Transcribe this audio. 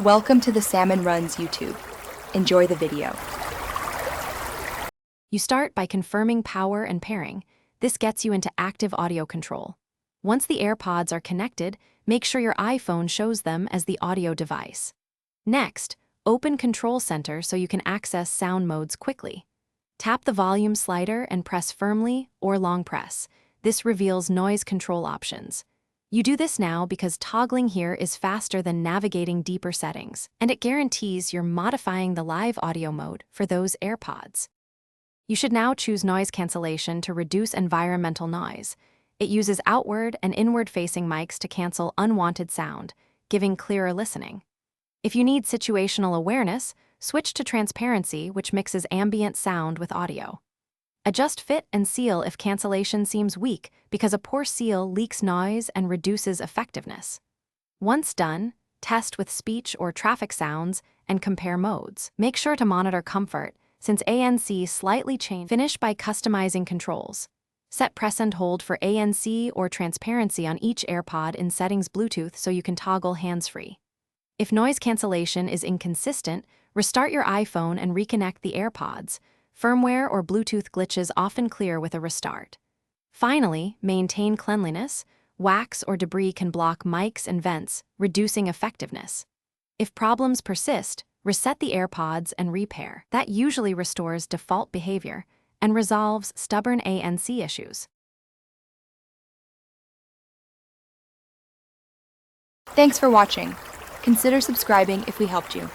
Welcome to the Salmon Runs YouTube. Enjoy the video. You start by confirming power and pairing. This gets you into active audio control. Once the Airpods are connected, make sure your iPhone shows them as the audio device. Next, open Control Center so you can access sound modes quickly. Tap the volume slider and press firmly or long press. This reveals noise control options. You do this now because toggling here is faster than navigating deeper settings, and it guarantees you're modifying the live audio mode for those Airpods. You should now choose noise cancellation to reduce environmental noise. It uses outward and inward-facing mics to cancel unwanted sound, giving clearer listening. If you need situational awareness, switch to transparency, which mixes ambient sound with audio. Adjust fit and seal if cancellation seems weak, because a poor seal leaks noise and reduces effectiveness. Once done, test with speech or traffic sounds and compare modes. Make sure to monitor comfort, since ANC slightly change. Finish by customizing controls. Set press and hold for ANC or transparency on each AirPod in settings Bluetooth so you can toggle hands-free. If noise cancellation is inconsistent, restart your iPhone and reconnect the Airpods. Firmware or Bluetooth glitches often clear with a restart. Finally, maintain cleanliness. Wax or debris can block mics and vents, reducing effectiveness. If problems persist, reset the Airpods and repair. That usually restores default behavior and resolves stubborn ANC issues. Thanks for watching. Consider subscribing if we helped you.